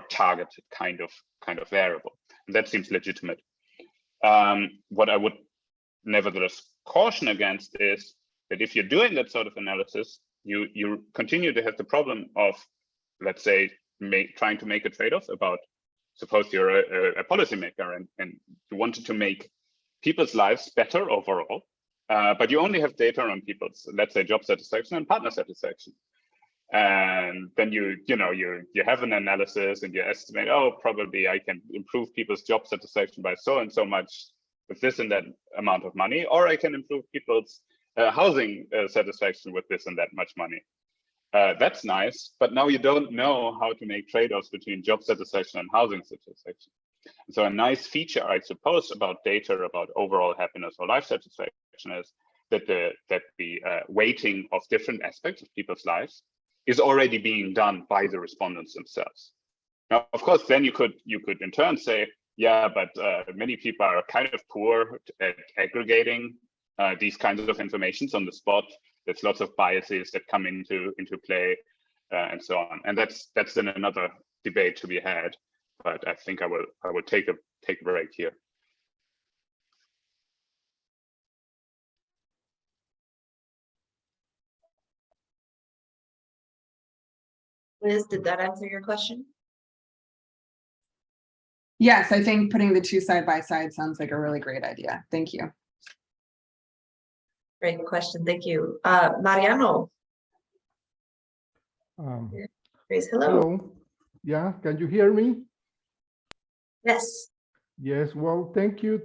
targeted kind of variable, and that seems legitimate. What I would nevertheless caution against is that if you're doing that sort of analysis, you continue to have the problem of, let's say, trying to make a trade-off about, suppose you're a policymaker and you wanted to make people's lives better overall, but you only have data on people's, let's say, job satisfaction and partner satisfaction. And then you have an analysis and you estimate, oh, probably I can improve people's job satisfaction by so and so much with this and that amount of money, or I can improve people's housing satisfaction with this and that much money. That's nice, but now you don't know how to make trade-offs between job satisfaction and housing satisfaction. So a nice feature, I suppose, about data about overall happiness or life satisfaction is that the weighting of different aspects of people's lives is already being done by the respondents themselves. Now, of course, then you could in turn say, yeah, but many people are kind of poor at aggregating these kinds of informations on the spot. There's lots of biases that come into play and so on. And that's then another debate to be had. But I think I will take a break here. Liz, did that answer your question? Yes, I think putting the two side by side sounds like a really great idea. Thank you. Great question. Thank you. Mariano. Grace, hello. Hello. Yeah, can you hear me? Yes. Yes, well, thank you,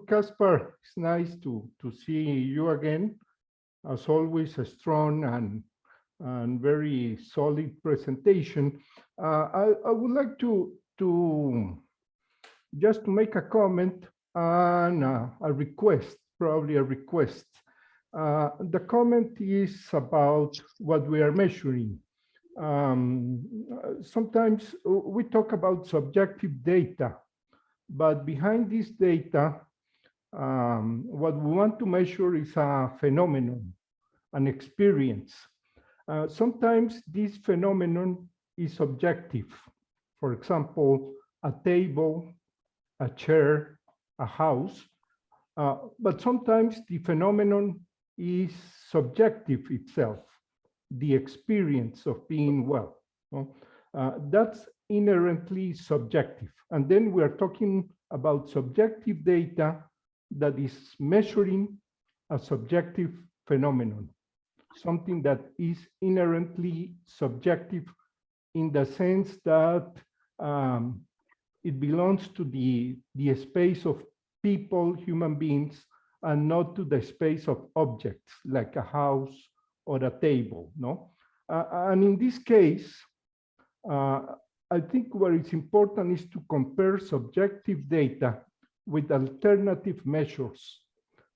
Caspar. It's nice to see you again. As always, a strong and very solid presentation. I would like to just to make a comment and a request, probably a request. The comment is about what we are measuring. Sometimes we talk about subjective data, but behind this data, what we want to measure is a phenomenon, an experience. Sometimes this phenomenon is subjective. For example, a table, a chair, a house. But sometimes the phenomenon is subjective itself, the experience of being well. That's inherently subjective. And then we're talking about subjective data that is measuring a subjective phenomenon, something that is inherently subjective in the sense that it belongs to the space of people, human beings, and not to the space of objects like a house or a table, no? And in this case, I think what is important is to compare subjective data with alternative measures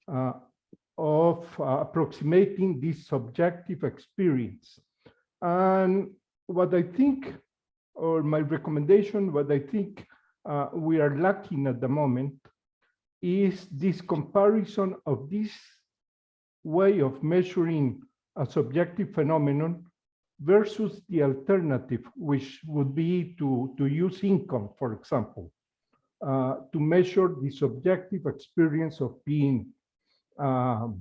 of approximating this subjective experience. And what I think, or my recommendation, what I think we are lacking at the moment is this comparison of this way of measuring a subjective phenomenon versus the alternative, which would be to use income, for example, to measure the subjective experience of being well,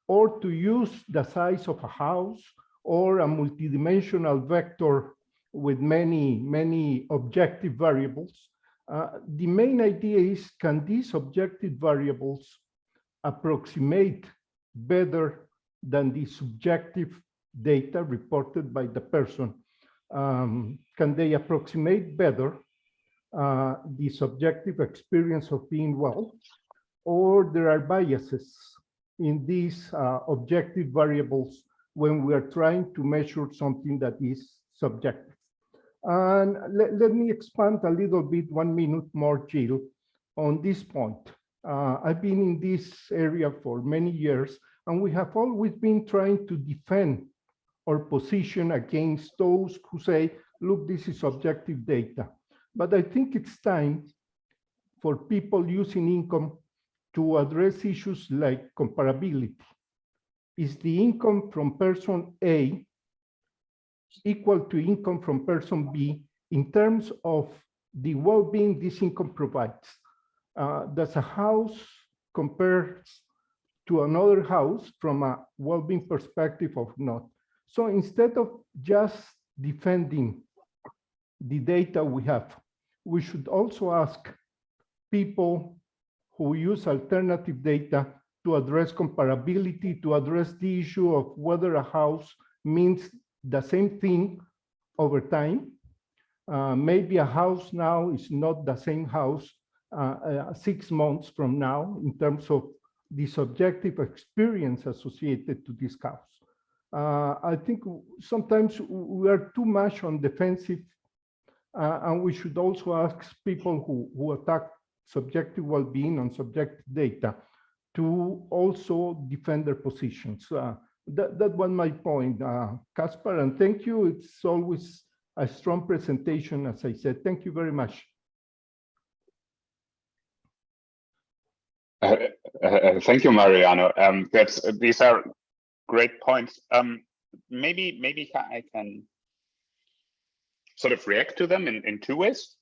or to use the size of a house or a multidimensional vector with many objective variables. The main idea is, can these objective variables approximate better than the subjective data reported by the person? Can they approximate better the subjective experience of being well, or there are biases in these objective variables when we are trying to measure something that is subjective? And let me expand a little bit, 1 minute more, Jill, on this point. I've been in this area for many years, and we have always been trying to defend our position against those who say, look, this is objective data. But I think it's time for people using income to address issues like comparability. Is the income from person A equal to income from person B in terms of the well-being this income provides? Does a house compare to another house from a well-being perspective or not? So instead of just defending the data we have. We should also ask people who use alternative data to address comparability, to address the issue of whether a house means the same thing over time. Maybe a house now is not the same house 6 months from now in terms of the subjective experience associated to this house. I think sometimes we are too much on defensive, and we should also ask people who attack subjective well-being on subjective data to also defend their positions. That was my point, Caspar, and thank you. It's always a strong presentation, as I said. Thank you very much. Thank you, Mariano. These are great points. Maybe I can sort of react to them in two ways.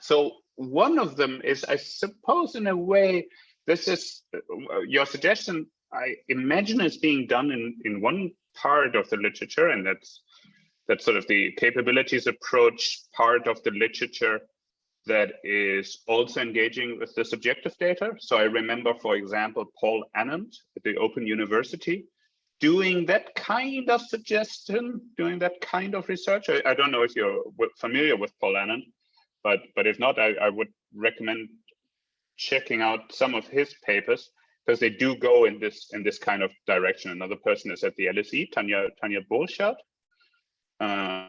So one of them is, I suppose, in a way, this is your suggestion. I imagine is being done in one part of the literature, and that's sort of the capabilities approach part of the literature that is also engaging with the subjective data. So I remember, for example, Paul Anand at the Open University doing that kind of suggestion, doing that kind of research. I don't know if you're familiar with Paul Anand, but if not, I would recommend checking out some of his papers, because they do go in this kind of direction. Another person is at the LSE, Tanya Bolschaert,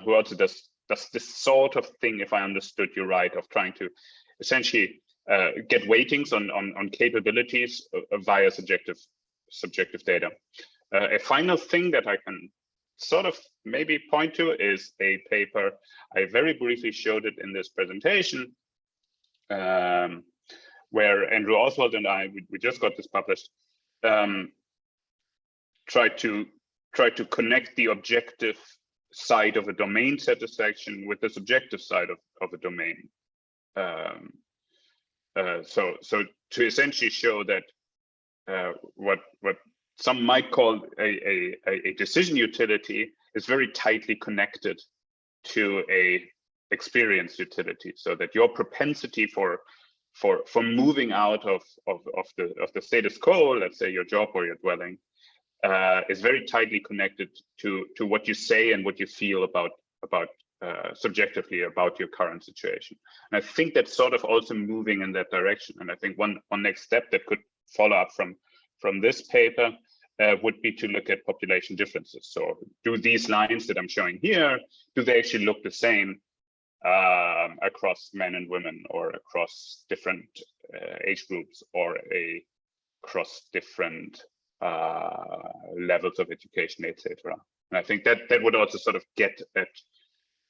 who also does this sort of thing, if I understood you right, of trying to essentially get weightings on capabilities via subjective data. A final thing that I can sort of maybe point to is a paper. I very briefly showed it in this presentation, where Andrew Oswald and I, we just got this published, tried to connect the objective side of a domain satisfaction with the subjective side of a domain. So to essentially show that what some might call a decision utility is very tightly connected to a experience utility, so that your propensity for moving out of the status quo, let's say your job or your dwelling, is very tightly connected to what you say and what you feel about subjectively about your current situation. And I think that's sort of also moving in that direction. And I think one next step that could follow up from this paper would be to look at population differences. So do these lines that I'm showing here, do they actually look the same across men and women, or across different age groups, or across different levels of education, etc. And I think that would also sort of get at,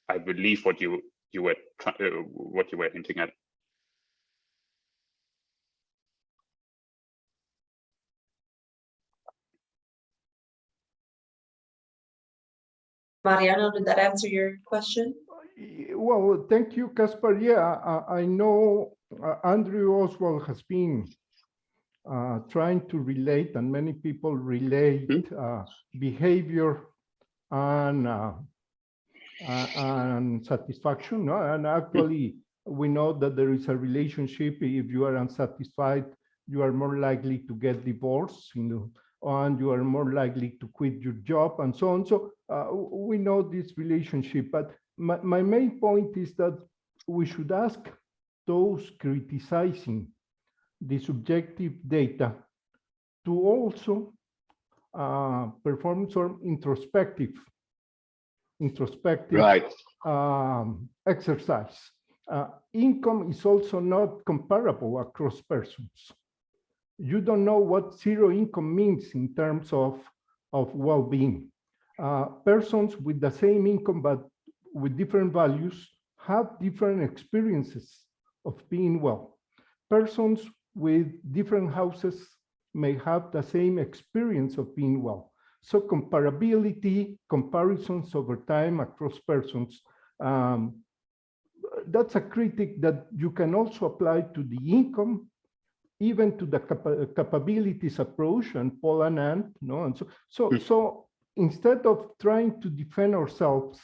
I believe, what you were hinting at. Mariano, did that answer your question? Well, thank you, Caspar. Yeah, I know Andrew Oswald has been trying to relate, and many people relate behavior and satisfaction. No? And actually, we know that there is a relationship. If you are unsatisfied, you are more likely to get divorced, and you are more likely to quit your job, and so on. So we know this relationship. But my main point is that we should ask those criticizing the subjective data to also perform some introspective right. Exercise. Income is also not comparable across persons. You don't know what zero income means in terms of well-being. Persons with the same income but with different values have different experiences of being well. Persons with different houses may have the same experience of being well. So comparability, comparisons over time across persons, that's a critique that you can also apply to the income, even to the capabilities approach and Paul Anand, and so instead of trying to defend ourselves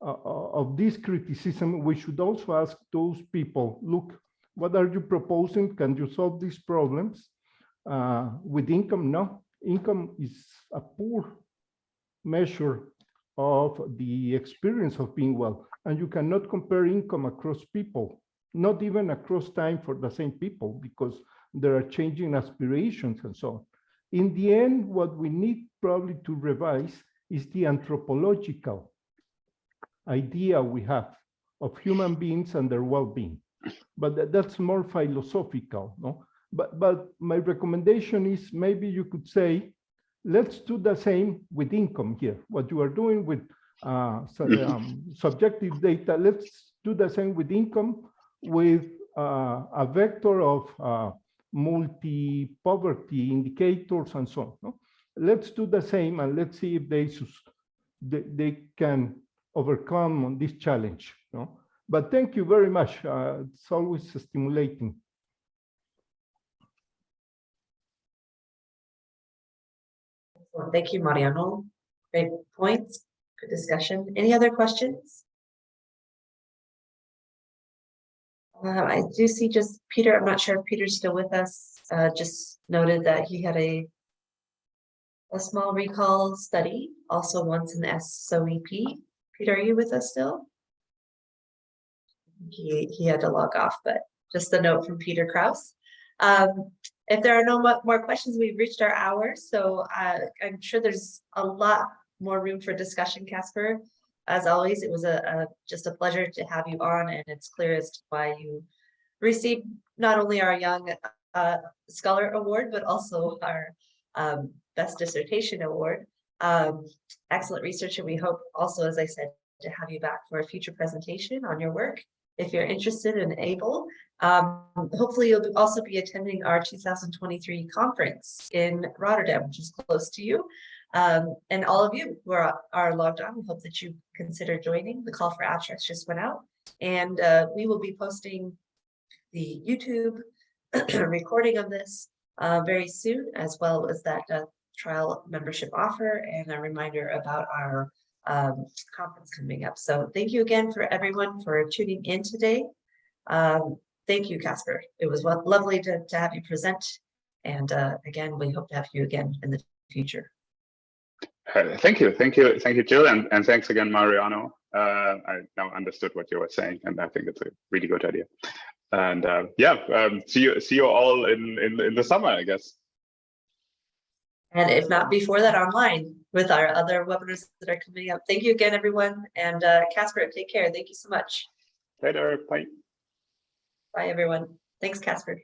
of this criticism, we should also ask those people, look, what are you proposing? Can you solve these problems with income? No, income is a poor measure of the experience of being well. And you cannot compare income across people, not even across time for the same people, because there are changing aspirations and so on. In the end, what we need probably to revise is the anthropological idea we have of human beings and their well-being. But that's more philosophical, no? But my recommendation is maybe you could say, let's do the same with income here. What you are doing with subjective data, let's do the same with income with a vector of multi-poverty indicators and so on. No? Let's do the same and let's see if they can overcome on this challenge. No? But thank you very much. It's always stimulating. Well, thank you, Mariano. Great points. Good discussion. Any other questions? I do see just Peter. I'm not sure if Peter's still with us. Just noted that he had a small recall study, also once in SOEP. Peter, are you with us still? He had to log off, but just a note from Peter Kraus. If there are no more questions, we've reached our hour. So I'm sure there's a lot more room for discussion, Caspar. As always, it was just a pleasure to have you on, and it's clear as to why you received not only our Young Scholar Award, but also our Best Dissertation Award. Excellent research, and we hope also, as I said, to have you back for a future presentation on your work. If you're interested and able, hopefully you'll also be attending our 2023 conference in Rotterdam, which is close to you. And all of you who are logged on, we hope that you consider joining. The call for abstracts just went out, and we will be posting the YouTube recording of this very soon, as well as that trial membership offer and a reminder about our conference coming up. So thank you again for everyone for tuning in today. Thank you, Caspar. It was lovely to have you present. And again, we hope to have you again in the future. Thank you, Jill, and thanks again, Mariano. I now understood what you were saying, and I think it's a really good idea. And see you all in the summer, I guess. And if not before that, online with our other webinars that are coming up. Thank you again, everyone. And Caspar, take care. Thank you so much. Later. Bye. Bye, everyone. Thanks, Caspar.